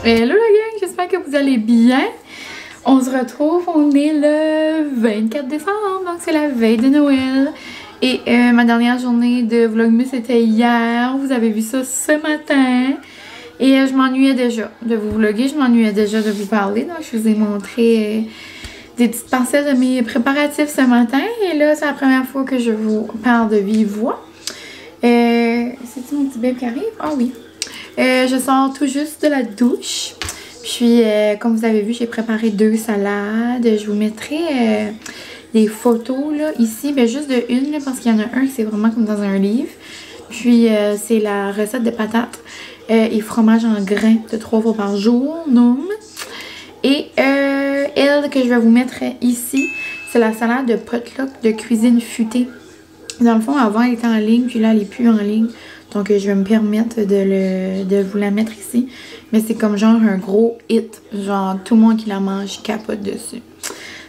Hello la gang, j'espère que vous allez bien. On se retrouve, on est le 24 décembre, donc c'est la veille de Noël. Et ma dernière journée de Vlogmas c'était hier, vous avez vu ça ce matin. Et je m'ennuyais déjà de vous vlogger, je m'ennuyais déjà de vous parler. Donc je vous ai montré des petites parcelles de mes préparatifs ce matin. Et là, c'est la première fois que je vous parle de vive voix. C'est-tu mon petit bébé qui arrive? Ah oui. Je sors tout juste de la douche. Puis, comme vous avez vu, j'ai préparé 2 salades. Je vous mettrai des photos là, ici. Ben, juste de une, là, parce qu'il y en a un qui c'est vraiment comme dans un livre. Puis, c'est la recette de patates et fromage en grains de 3 fois par jour, Noom. Et elle que je vais vous mettre ici, c'est la salade de potluck de cuisine futée. Dans le fond, avant, elle était en ligne, puis là, elle n'est plus en ligne. Donc, je vais me permettre de vous la mettre ici. Mais c'est comme genre un gros hit. Genre, tout le monde qui la mange capote dessus.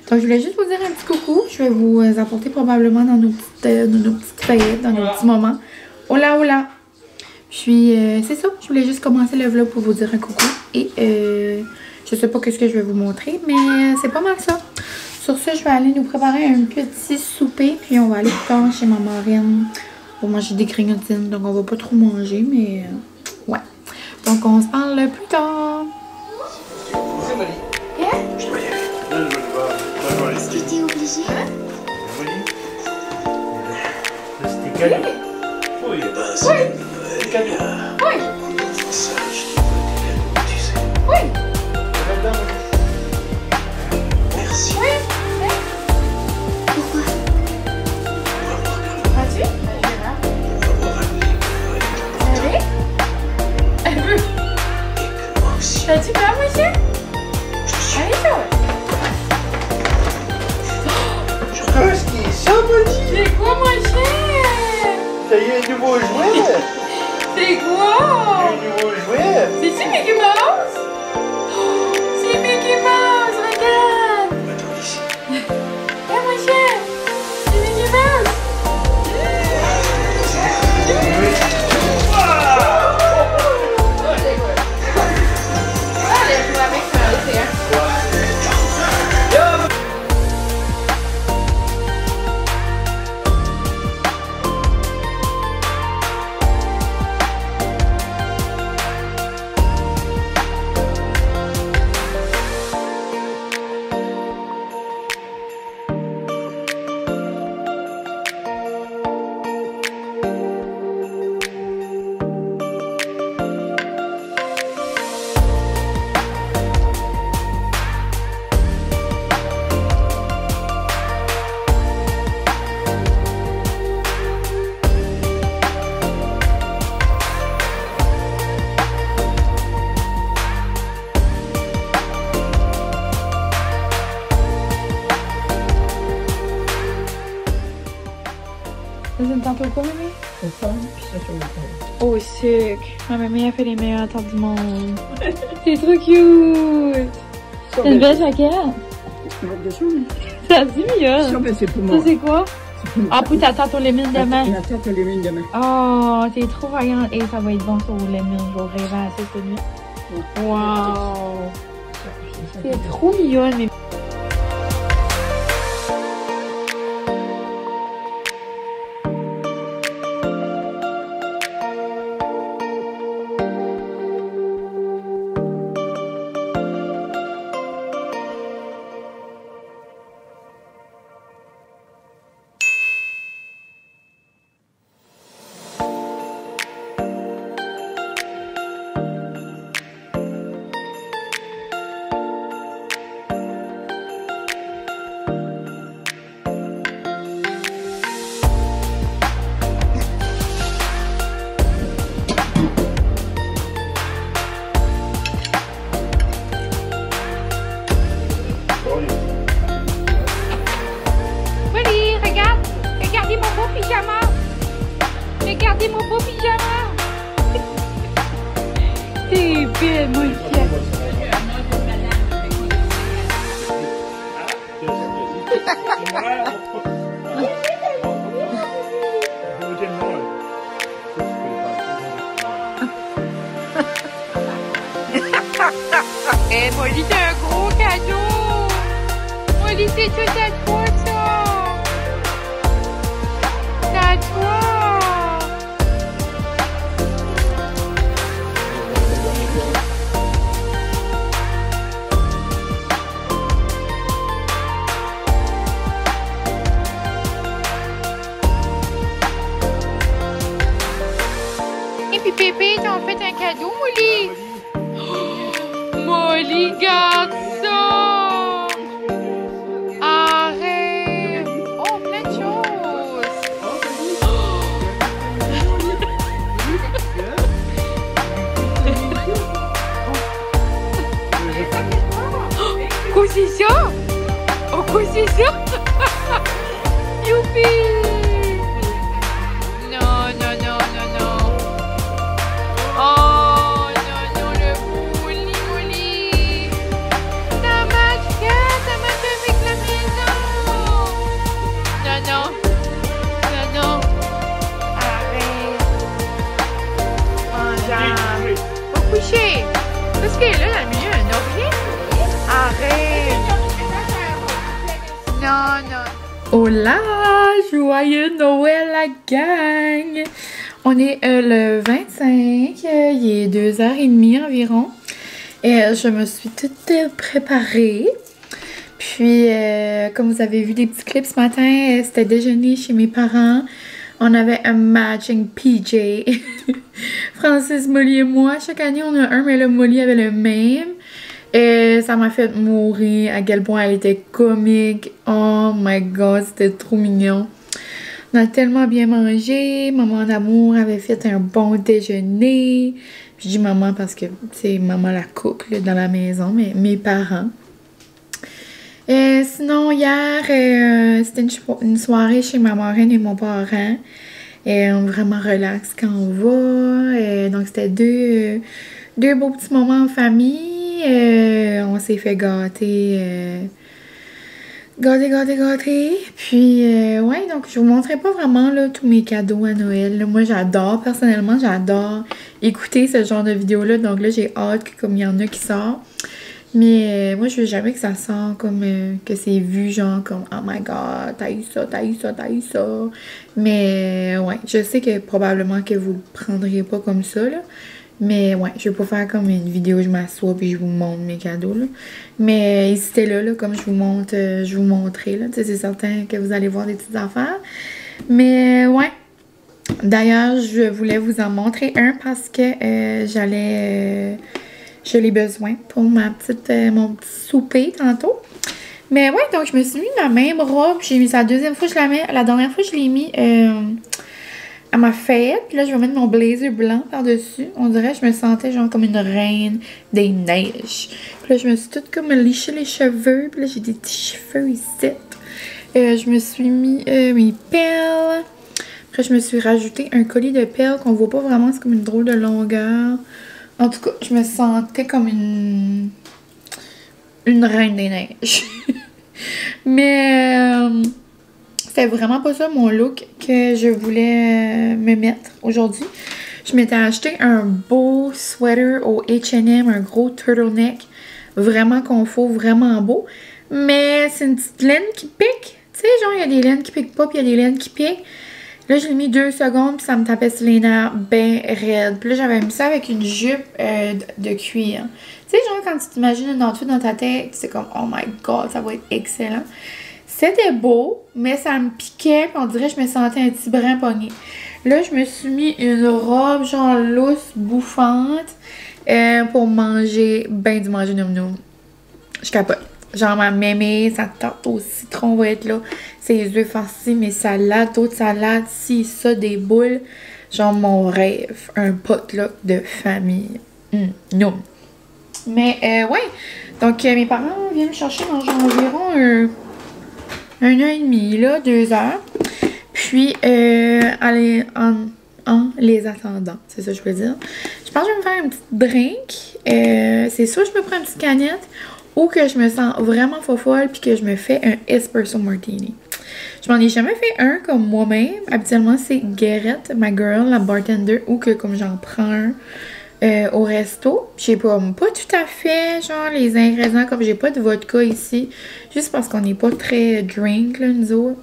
Donc, je voulais juste vous dire un petit coucou. Je vais vous apporter probablement dans nos petites feuillettes, dans nos petits moments. Hola, hola! Puis, c'est ça. Je voulais juste commencer le vlog pour vous dire un coucou. Et je sais pas qu'est-ce que je vais vous montrer, mais c'est pas mal ça. Sur ce, je vais aller nous préparer un petit souper. Puis, on va aller plus tard chez ma marraine. On va manger des grignotines, donc on va pas trop manger, mais ouais. Donc on se parle plus tard. C'est Molly. Je dois y aller. Non, je vais voir les Est-ce que t'es obligé? C'était cadeau. Oui. C'est cadeau. Oui. Ça, je te veux des cadeaux, tu sais. Oui. Merci. Oui. Pourquoi? Vas-tu? Elle veut. T'as-tu peur, mon chien? Allez, chaud. Qu'est-ce qui est ça, Molly? C'est quoi, mon chien? Ça y est, un nouveau jouet. C'est quoi? Un nouveau jouet. C'est-tu Mickey Mouse? Oh, c'est Mickey Mouse, regarde. Attends ici. Viens, mon chien. C'est Mickey Mouse. Vous êtes tantôt quoi, mémé? Au fond, puis ça sur le fond. Oh, sucre. Ma mémé a fait les meilleurs temps du monde. C'est trop cute. C'est une belle jaquette. Ça dit mieux. Ça, ben, c'est pour Ça, moi. c'est quoi? Ah, puis ta tarte aux lémines demain. La tête, elle est mine demain. Oh, t'es trop vaillante. Et ça va être bon sur aux lémines. Je vais rêver à ça cette nuit. Wow. C'est trop mignonne, mais... Regardez mon beau pyjama. T'es belle, mon chien. Ha ha! Arrête, Molly, c'est un gros cadeau. Molly, c'est tout à toi, ça. C'est à toi. Et puis Pépé, t'as fait un cadeau, Molly. Molly, garde ça! Arrête! Oh, plein de choses! Quoi c'est ça? Oh, quoi c'est ça? Youpi! Non, non, non, non, non. Oh, non, non, le Molly. Ça marche avec la maison. Non, non. Non, non. Arrête. Jean. Va coucher. Parce que là, la milieu, un oreiller. Arrête. Non, non. Hola! Joyeux Noël, la gang! On est le 25, il est 2h30 environ. Et je me suis toute préparée. Puis, comme vous avez vu des petits clips ce matin, c'était déjeuner chez mes parents. On avait un matching PJ. Francis, Molly et moi. Chaque année, on a un, mais le Molly avait le même. Et ça m'a fait mourir à quel point elle était comique. Oh my god, c'était trop mignon. On a tellement bien mangé. Maman d'amour avait fait un bon déjeuner. Je dis maman parce que c'est maman la cook là, dans la maison, mais mes parents. Sinon, hier, c'était une soirée chez ma marraine et mon parent. Vraiment relax quand on va. Donc, c'était deux beaux petits moments en famille. On s'est fait gâter. Gâter. Puis, ouais, donc je vous montrerai pas vraiment là, tous mes cadeaux à Noël. Là. Moi, personnellement, j'adore écouter ce genre de vidéos-là. Donc là, j'ai hâte que, comme il y en a qui sortent. Mais moi, je veux jamais que ça sorte comme que c'est vu, genre comme oh my god, t'as eu ça. Mais ouais, je sais que probablement que vous le prendrez pas comme ça, là. Mais ouais, je vais pas faire comme une vidéo où je m'assois puis je vous montre mes cadeaux, là. Mais hésitez là, comme je vous montrerai, là. Tu sais, c'est certain que vous allez voir des petites affaires. Mais ouais. D'ailleurs, je voulais vous en montrer un parce que je l'ai besoin pour mon petit souper tantôt. Mais ouais, donc je me suis mis ma même robe. J'ai mis ça la deuxième fois que je la mets. La dernière fois, je l'ai mis à ma fête. Puis là, je vais mettre mon blazer blanc par-dessus. On dirait que je me sentais genre comme une reine des neiges. Puis là, je me suis toute comme liché les cheveux. Puis là, j'ai des petits cheveux ici. Je me suis mis mes perles. Après, je me suis rajouté un collier de perles qu'on voit pas vraiment. C'est comme une drôle de longueur. En tout cas, je me sentais comme une reine des neiges. Mais c'était vraiment pas ça mon look que je voulais me mettre aujourd'hui. Je m'étais acheté un beau sweater au H&M, un gros turtleneck. Vraiment confort, vraiment beau. Mais c'est une petite laine qui pique. Tu sais, genre, il y a des laines qui piquent pas, puis il y a des laines qui piquent. Là, je l'ai mis 2 secondes, puis ça me tapait sur les nerfs bien raide. Puis là, j'avais mis ça avec une jupe de cuir. Tu sais, genre, quand tu t'imagines une outfit dans ta tête, c'est comme, oh my god, ça va être excellent. C'était beau, mais ça me piquait, puis on dirait que je me sentais un petit brin pogné. Là, je me suis mis une robe, genre, lousse, bouffante, pour manger, ben du manger noum-noum. Je capote. Genre, ma mémé, sa tarte au citron va être là. Ses œufs farcis, mes salades, d'autres salades, ci, ça, des boules. Genre, mon rêve. Un potluck de famille. Non. Mais, ouais. Donc, mes parents viennent me chercher dans genre environ 1 heure et demie, là, 2 heures. Puis, en les attendant, c'est ça que je veux dire. Je pense que je vais me faire un petit drink. C'est soit je me prends une petite canette ou que je me sens vraiment folle puis que je me fais un espresso martini. Je m'en ai jamais fait un comme moi-même. Habituellement, c'est Guérette, ma girl, la bartender, ou que comme j'en prends un au resto. J'ai pas tout à fait, genre, les ingrédients, comme j'ai pas de vodka ici, juste parce qu'on n'est pas très drink, là, nous autres.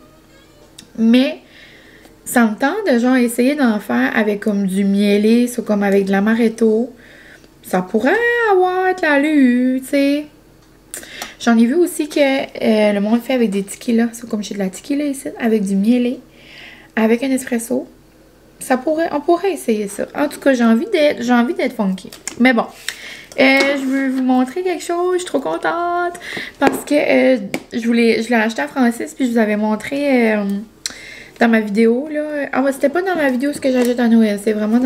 Mais ça me tente de, genre, essayer d'en faire avec, comme, du mielé, soit comme avec de l'amaretto. Ça pourrait avoir de l'allure, tu sais. J'en ai vu aussi que le monde fait avec des tequilas. C'est comme j'ai de la tequila ici, avec du mielé, avec un espresso. On pourrait essayer ça. En tout cas, j'ai envie d'être funky. Mais bon, je veux vous montrer quelque chose. Je suis trop contente parce que je l'ai acheté à Francis puis je vous avais montré dans ma vidéo là. Ah ouais, c'était pas dans ma vidéo ce que j'achète à Noël, c'est vraiment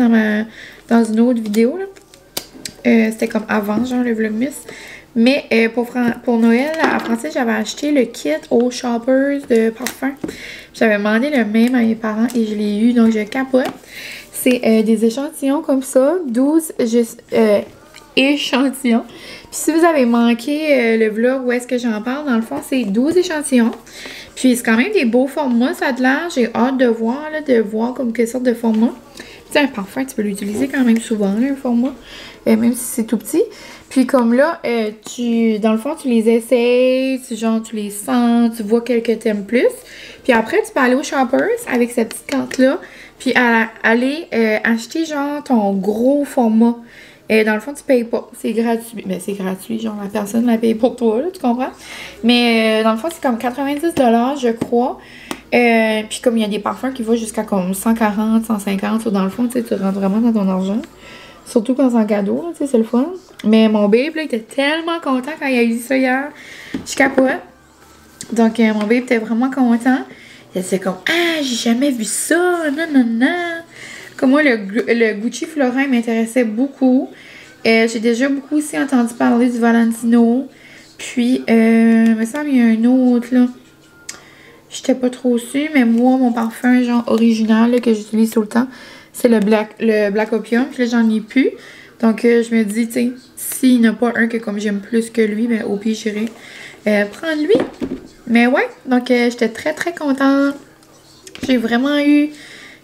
dans une autre vidéo là. C'était comme avant, genre le Vlogmas. Mais pour Noël, à Francis, j'avais acheté le kit aux Shoppers de parfum. J'avais demandé le même à mes parents et je l'ai eu, donc je capote. C'est des échantillons comme ça, 12 échantillons. Puis si vous avez manqué le vlog où est-ce que j'en parle, dans le fond, c'est 12 échantillons. Puis c'est quand même des beaux formats, ça a de l'air. J'ai hâte de voir comme quelle sorte de format. Tu sais, un parfum, tu peux l'utiliser quand même souvent, là, un format, même si c'est tout petit. Puis comme là, dans le fond, tu les essayes, tu les sens, tu vois quel que t'aimes plus. Puis après, tu peux aller au Shoppers avec cette petite carte-là, puis aller acheter genre ton gros format. Dans le fond, tu payes pas. C'est gratuit. Mais c'est gratuit, genre la personne la paye pour toi, là, tu comprends? Mais dans le fond, c'est comme 90 $, je crois. Puis comme il y a des parfums qui vont jusqu'à comme 140, 150, dans le fond, tu sais, tu rentres vraiment dans ton argent. Surtout quand c'est en cadeau, tu sais, c'est le fun. Mais mon babe, là, il était tellement content quand il a dit ça hier. Je capote. Donc, mon babe était vraiment content. Il était comme, ah, j'ai jamais vu ça, non, non, non. Comme moi, le Gucci Florin m'intéressait beaucoup. J'ai déjà beaucoup aussi entendu parler du Valentino. Puis, il me semble qu'il y a un autre, là. J'étais pas trop sûre, mais moi, mon parfum, genre, original, là, que j'utilise tout le temps, c'est le Black Opium. Puis là, j'en ai plus. Donc, je me dis, tu sais, s'il n'y en a pas un que comme j'aime plus que lui, ben au pire, j'irai prendre lui. Mais ouais, donc j'étais très, très contente. J'ai vraiment eu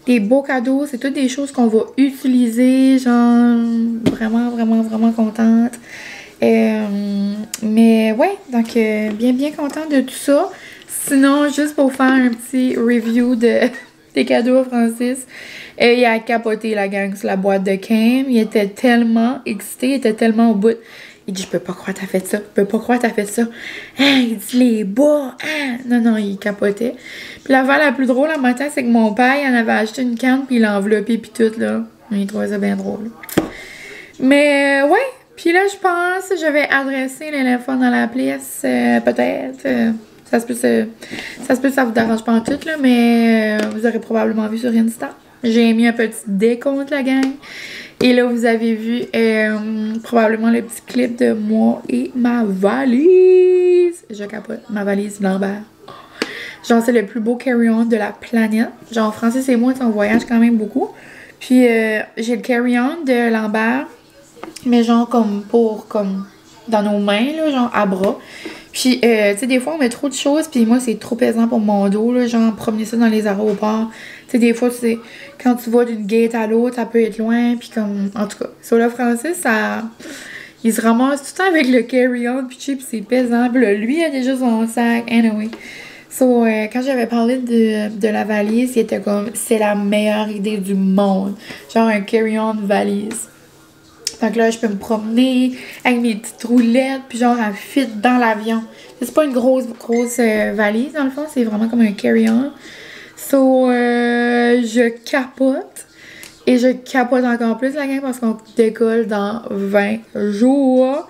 des beaux cadeaux. C'est toutes des choses qu'on va utiliser. Genre, vraiment, vraiment, vraiment contente. Mais ouais, donc bien, bien contente de tout ça. Sinon, juste pour faire un petit review des cadeaux à Francis, il a capoté la gang sur la boîte de Cam. Il était tellement excité, il était tellement au bout. Il dit, je peux pas croire que t'as fait ça, je peux pas croire que t'as fait ça. Hein, il dit, les bas, hein. Non, il capotait. Puis l'affaire la plus drôle le matin, c'est que mon père, il en avait acheté une canne, puis il l'a enveloppé, puis tout, là. Il trouvait ça bien drôle. Mais, ouais. Puis là, je pense que je vais adresser l'éléphant dans la pièce, peut-être. Ça se peut que ça vous dérange pas en tout, là, mais vous aurez probablement vu sur Insta. J'ai mis un petit décompte, la gang. Et là, vous avez vu probablement le petit clip de moi et ma valise. Je capote. Ma valise Lambert. Genre, c'est le plus beau carry-on de la planète. Genre, Francis et moi, on voyage quand même beaucoup. Puis, j'ai le carry-on de Lambert. Mais genre, comme dans nos mains, là, genre à bras. Puis, tu sais, des fois, on met trop de choses, puis moi, c'est trop pesant pour mon dos, là, genre, promener ça dans les aéroports. Tu sais, des fois, c'est quand tu vas d'une gate à l'autre, ça peut être loin, puis comme, en tout cas. Sur le Francis, il se ramasse tout le temps avec le carry-on, puis c'est pesant. Puis là, lui, il a déjà son sac, anyway. So, quand j'avais parlé de la valise, il était comme, c'est la meilleure idée du monde. Genre, un carry-on valise. Donc là, je peux me promener avec mes petites roulettes, puis genre, elle fit dans l'avion. C'est pas une grosse valise, dans le fond, c'est vraiment comme un carry-on. So, je capote. Et je capote encore plus, la gang, parce qu'on décolle dans 20 jours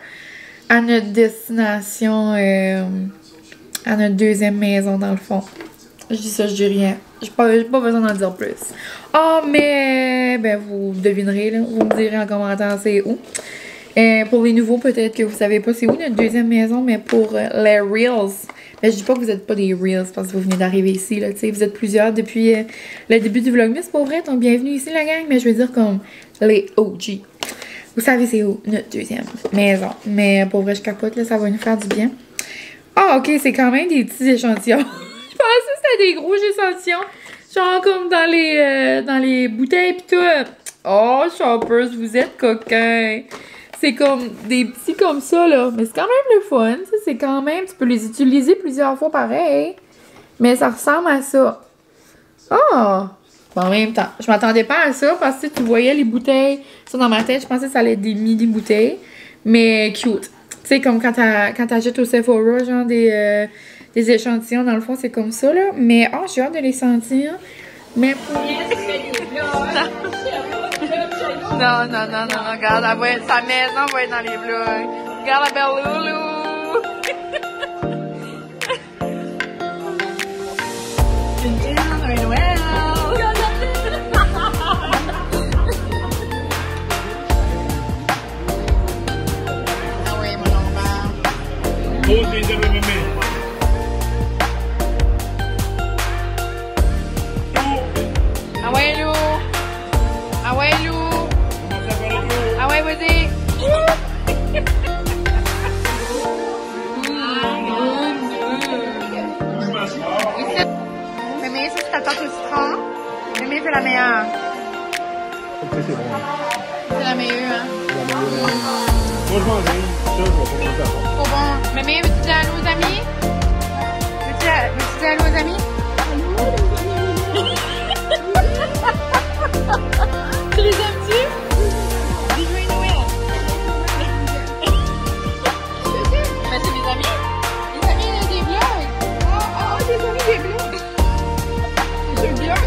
à notre destination, à notre deuxième maison, dans le fond. Je dis ça, je dis rien. J'ai pas besoin d'en dire plus. Ah, mais ben vous devinerez, là. Vous me direz en commentaire c'est où. Pour les nouveaux, peut-être que vous savez pas c'est où notre deuxième maison, mais pour les Reels. Mais je dis pas que vous êtes pas des Reels parce que vous venez d'arriver ici, là. Tu sais, vous êtes plusieurs depuis le début du Vlogmas, pour vrai. Donc, bienvenue ici, la gang. Mais je veux dire comme les OG. Vous savez c'est où notre deuxième maison. Mais pour vrai, je capote, là. Ça va nous faire du bien. Ah, ok, c'est quand même des petits échantillons. Je pensais que c'était des gros échantillons. Genre comme dans les bouteilles pis tout. Oh, shoppers, vous êtes coquins! C'est comme des petits comme ça, là. Mais c'est quand même le fun. C'est quand même... Tu peux les utiliser plusieurs fois pareil. Mais ça ressemble à ça. Oh! Bon, en même temps, je m'attendais pas à ça parce que tu voyais les bouteilles. Ça, dans ma tête, je pensais que ça allait être des mini-bouteilles. Mais cute. Tu sais, comme quand t'achètes au Sephora, genre des échantillons, dans le fond, c'est comme ça, là. Mais, oh, j'ai hâte de les sentir. Mais pour... Non, regarde, sa maison va être dans les vlogs. Regarde la belle Loulou! Noël! Ah oui, mon enfant. Ah ouais, Lou! Ah ouais, Lou! Ah ouais, vas-y! Mémé, ça c'est ta tarte au citron. Mémé fait la meilleure. C'est la meilleure, hein? Moi, je mange rien. Ça, je vais pas manger avant. Trop bon. Mémé, veux-tu dire allô aux amis? Veux-tu dire allô aux amis? Tu les aimes-tu? Dis joyeux Noël! Mais c'est mes amis! Les amis des vlogs! Oh, des amis des vlogs! C'est un vlog!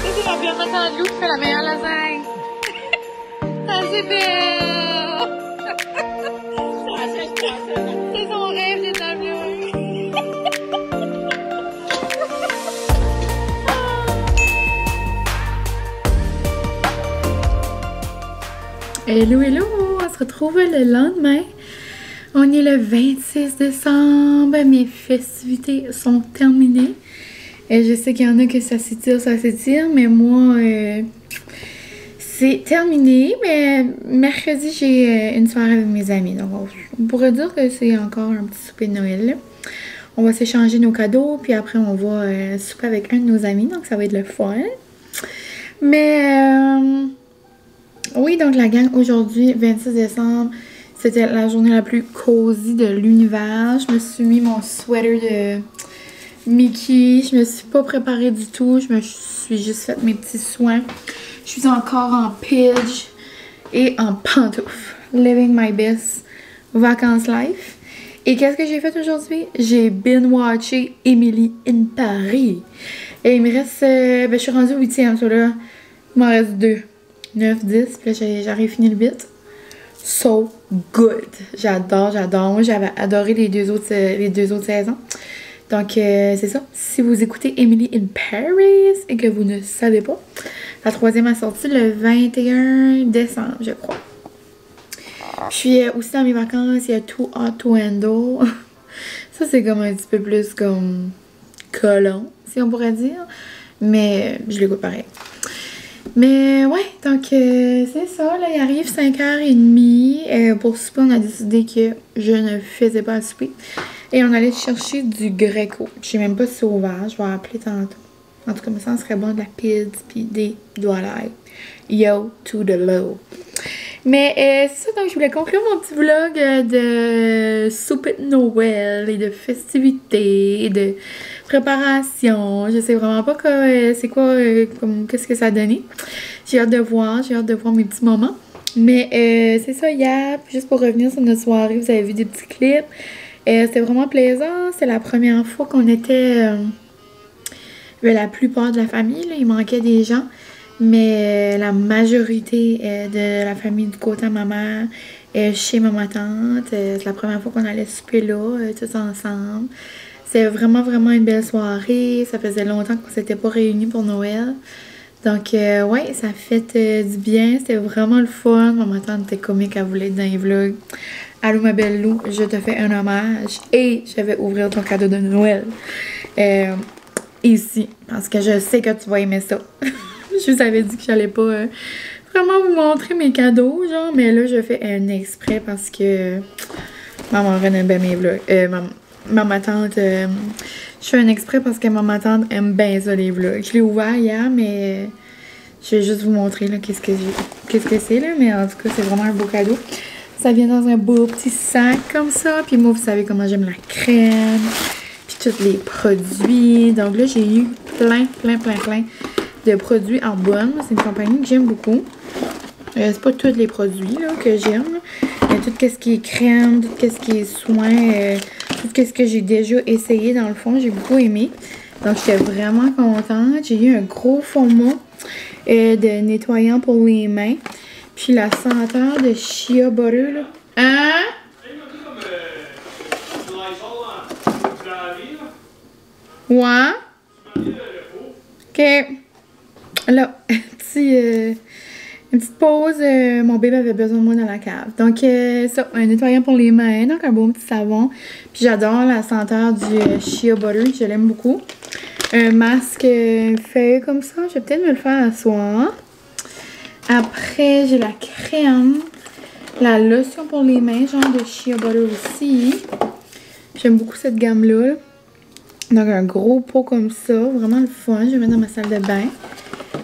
Ça, c'est ma bien tante Lou qui fait la meilleure lasagne! Ah, c'est belle! C'est son rêve d'être un vlog! Hello, hello! On se retrouve le lendemain. On est le 26 décembre. Mes festivités sont terminées. Et je sais qu'il y en a que ça s'étire, mais moi, c'est terminé. Mais mercredi, j'ai une soirée avec mes amis. Donc, on pourrait dire que c'est encore un petit souper de Noël, là. On va s'échanger nos cadeaux, puis après, on va souper avec un de nos amis. Donc, ça va être le fun. Mais... oui, donc la gang, aujourd'hui, 26 décembre, c'était la journée la plus cosy de l'univers. Je me suis mis mon sweater de Mickey. Je me suis pas préparée du tout. Je me suis juste fait mes petits soins. Je suis encore en pidge et en pantoufles. Living my best vacances life. Et qu'est-ce que j'ai fait aujourd'hui? J'ai binge-watché Emily in Paris. Et il me reste... je suis rendue au 8e, ça là. Il m'en reste 2. 9, 10, puis là j'arrive fini le 8. So good! J'adore. Moi j'avais adoré les deux autres saisons. Donc c'est ça. Si vous écoutez Emily in Paris et que vous ne savez pas, la 3e a sorti le 21 décembre, je crois. Je suis aussi dans mes vacances, il y a Too Hot to Handle. Ça c'est comme un petit peu plus comme collant, si on pourrait dire. Mais je l'écoute pareil. Mais ouais, donc c'est ça, là, il arrive 5h30. Pour souper, on a décidé que je ne faisais pas à souper. Et on allait chercher du Greco. Je sais même pas si c'est ouvert, je vais appeler tantôt. En tout cas, ça serait bon de la pizza puis des doigts d'ail. Yo to the low. Mais c'est ça, donc je voulais conclure mon petit vlog de souper de Noël et de festivités et de préparation. Je sais vraiment pas c'est quoi, qu'est-ce que ça a donné. J'ai hâte de voir mes petits moments. Mais c'est ça, hier, juste pour revenir sur notre soirée, vous avez vu des petits clips. C'était vraiment plaisant. C'est la première fois qu'on était la plupart de la famille, là, il manquait des gens. Mais la majorité de la famille du côté à ma mère est chez ma tante. C'est la première fois qu'on allait souper là, tous ensemble. C'est vraiment une belle soirée. Ça faisait longtemps qu'on s'était pas réunis pour Noël. Donc, ouais, ça fait du bien. C'était vraiment le fun. Ma tante était comique, elle voulait être dans les vlogs. Allô, ma belle Lou, je te fais un hommage. Et je vais ouvrir ton cadeau de Noël ici. Parce que je sais que tu vas aimer ça. Je vous avais dit que j'allais pas vraiment vous montrer mes cadeaux, genre, mais là, je fais un exprès parce que maman aime bien mes vlogs. Maman tante, je fais un exprès parce que maman tante aime bien ça, les vlogs. Je l'ai ouvert hier, mais Je vais juste vous montrer là qu'est-ce que c'est là, mais en tout cas, c'est vraiment un beau cadeau. Ça vient dans un beau petit sac comme ça. Puis moi, vous savez comment j'aime la crème. Puis tous les produits. Donc là, j'ai eu plein de produits Arbonne. C'est une compagnie que j'aime beaucoup. C'est pas tous les produits là, que j'aime. Mais tout ce qui est crème, tout ce qui est soin, tout ce que j'ai déjà essayé dans le fond, j'ai beaucoup aimé. Donc j'étais vraiment contente. J'ai eu un gros format de nettoyant pour les mains. Puis la senteur de Shea Butter là. Hein? Ouais. Ok. Là, une petite pause. Mon bébé avait besoin de moi dans la cave. Donc, ça, un nettoyant pour les mains. Donc, un beau petit savon. Puis, j'adore la senteur du Shea Butter. Je l'aime beaucoup. Un masque fait comme ça. Je vais peut-être me le faire à soir. Après, j'ai la crème. La lotion pour les mains, genre de Shea Butter aussi. J'aime beaucoup cette gamme-là. Donc, un gros pot comme ça. Vraiment le fun. Je vais mettre dans ma salle de bain.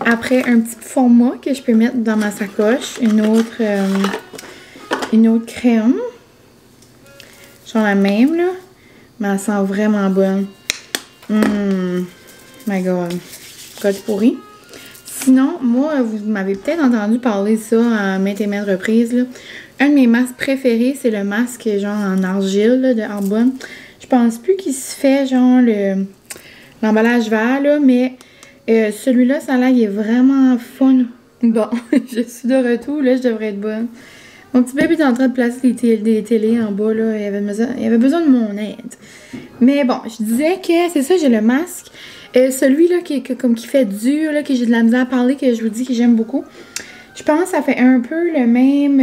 Après, un petit format que je peux mettre dans ma sacoche. Une autre crème. Genre la même, là. Mais elle sent vraiment bonne. My God. Code pourri. Sinon, moi, vous m'avez peut-être entendu parler de ça à maintes et maintes reprises, là. Un de mes masques préférés, c'est le masque genre en argile, là, de Arbonne. Je pense plus qu'il se fait, genre, l'emballage vert, là, mais... celui-là, ça a l'air, il est vraiment fun. Bon, je suis de retour, là, je devrais être bonne. Mon petit bébé est en train de placer des télés en bas, là. Il avait besoin de mon aide. Mais bon, je disais que, c'est ça, j'ai le masque. Celui-là, qui fait dur, là, que j'ai de la misère à parler, que je vous dis que j'aime beaucoup. Je pense que ça fait un peu le même...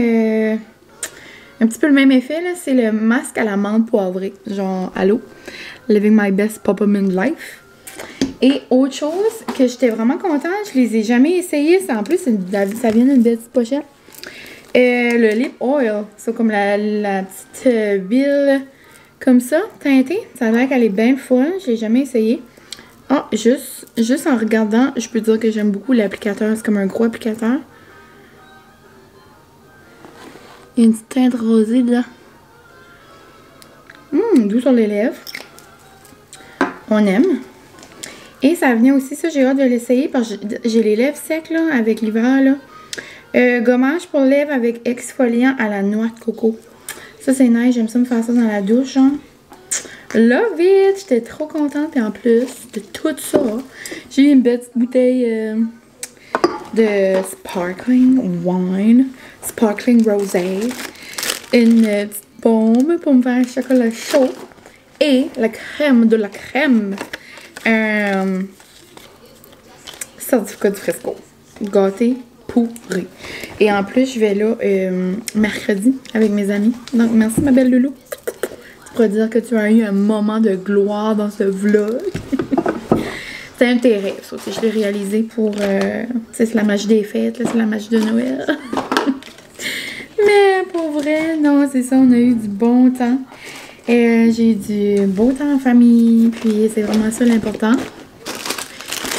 un petit peu le même effet, là. C'est le masque à la menthe poivrée. Genre, allô? Living my best pop-up-in life. Et autre chose que j'étais vraiment contente, je les ai jamais essayés. En plus, ça vient d'une petite pochette. Le lip oil. C'est comme la petite huile comme ça, teintée. Ça a l'air qu'elle est bien fun. Je l'ai jamais essayé. Ah, juste en regardant, je peux dire que j'aime beaucoup l'applicateur. C'est comme un gros applicateur. Il y a une petite teinte rosée dedans. Doux sur les lèvres. On aime. Et ça vient aussi, ça j'ai hâte de l'essayer parce que j'ai les lèvres secs là, avec l'hiver là. Gommage pour lèvres avec exfoliant à la noix de coco. Ça c'est nice, j'aime ça me faire ça dans la douche genre. Love it! J'étais trop contente et en plus de tout ça, j'ai eu une petite bouteille de sparkling wine, sparkling rosé, une petite bombe pour me faire un chocolat chaud et la crème de la crème. Certificat du Fresco. Gâté pourri. Et en plus, je vais là mercredi avec mes amis. Donc, merci ma belle Loulou. Tu pourrais dire que tu as eu un moment de gloire dans ce vlog. C'est un de tes rêves, ça. Je l'ai réalisé pour... c'est la magie des fêtes, c'est la magie de Noël. Mais pour vrai, non, c'est ça. On a eu du bon temps. J'ai eu du beau temps en famille, puis c'est vraiment ça l'important.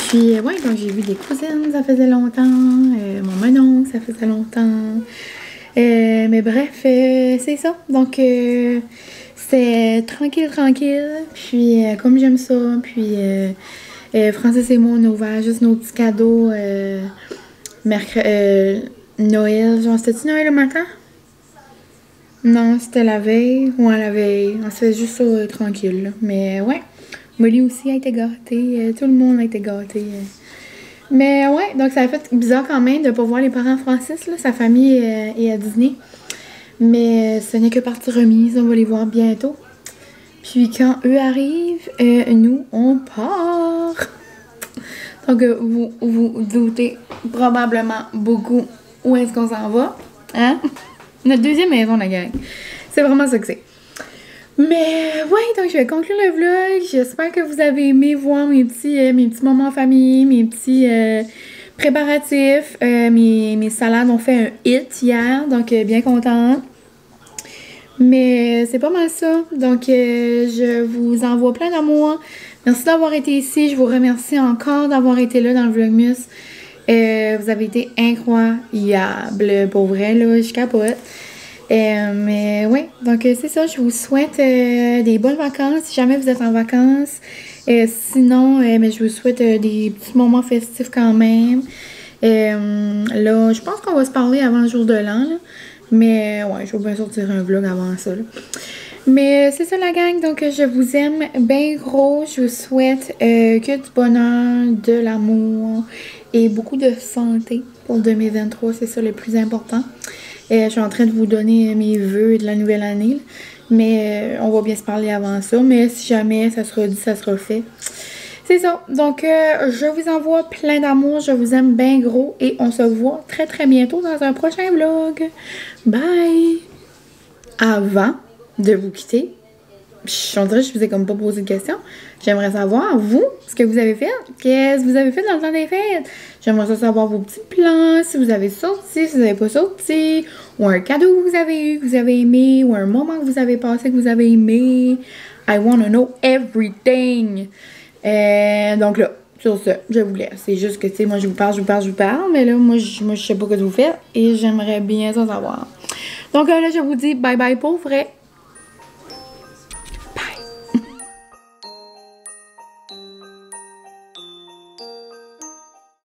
Puis, ouais, donc j'ai vu des cousines, ça faisait longtemps. Mon mononcle, ça faisait longtemps. Mais bref, c'est ça. Donc, c'est tranquille. Puis, comme j'aime ça, puis Francis et moi, on a ouvert juste nos petits cadeaux Noël. Genre, c'était-tu Noël le matin? Non, c'était la veille. Ouais, la veille. On se fait juste ça tranquille. Là. Mais ouais, Molly aussi a été gâtée. Tout le monde a été gâté. Mais ouais, donc ça a fait bizarre quand même de ne pas voir les parents Francis. Là. Sa famille est à Disney. Mais ce n'est que partie remise. On va les voir bientôt. Puis quand eux arrivent, nous, on part. Donc vous vous doutez probablement beaucoup où est-ce qu'on s'en va. Hein? Notre deuxième maison, la gang. C'est vraiment ça que c'est. Mais ouais, donc je vais conclure le vlog. J'espère que vous avez aimé voir mes petits moments en famille, mes petits préparatifs. Mes salades ont fait un hit hier, donc bien contente. Mais c'est pas mal ça. Donc je vous envoie plein d'amour. Merci d'avoir été ici. Je vous remercie encore d'avoir été là dans le Vlogmas. Vous avez été incroyables, pour vrai, là, je capote. Mais ouais, donc c'est ça, je vous souhaite des bonnes vacances si jamais vous êtes en vacances. Sinon, mais je vous souhaite des petits moments festifs quand même. Là, je pense qu'on va se parler avant le jour de l'an, là. Mais ouais, je vais bien sortir un vlog avant ça, là. Mais c'est ça la gang, donc je vous aime bien gros. Je vous souhaite que du bonheur, de l'amour et beaucoup de santé pour 2023, c'est ça le plus important. Je suis en train de vous donner mes vœux de la nouvelle année, là. Mais on va bien se parler avant ça. Mais si jamais ça sera dit, ça sera fait. C'est ça. Donc, je vous envoie plein d'amour. Je vous aime bien gros. Et on se voit très très bientôt dans un prochain vlog. Bye! Avant de vous quitter, on dirait que je vous ai comme pas posé de questions. J'aimerais savoir, vous, ce que vous avez fait. Qu'est-ce que vous avez fait dans le temps des fêtes? J'aimerais savoir vos petits plans, si vous avez sorti, si vous n'avez pas sorti, ou un cadeau que vous avez eu, que vous avez aimé, ou un moment que vous avez passé, que vous avez aimé. I want to know everything. Donc là, sur ce, je vous laisse. C'est juste que, tu sais, moi, je vous parle, mais là, moi, je sais pas ce que vous faites, et j'aimerais bien ça savoir. Donc là, je vous dis bye bye pour vrai.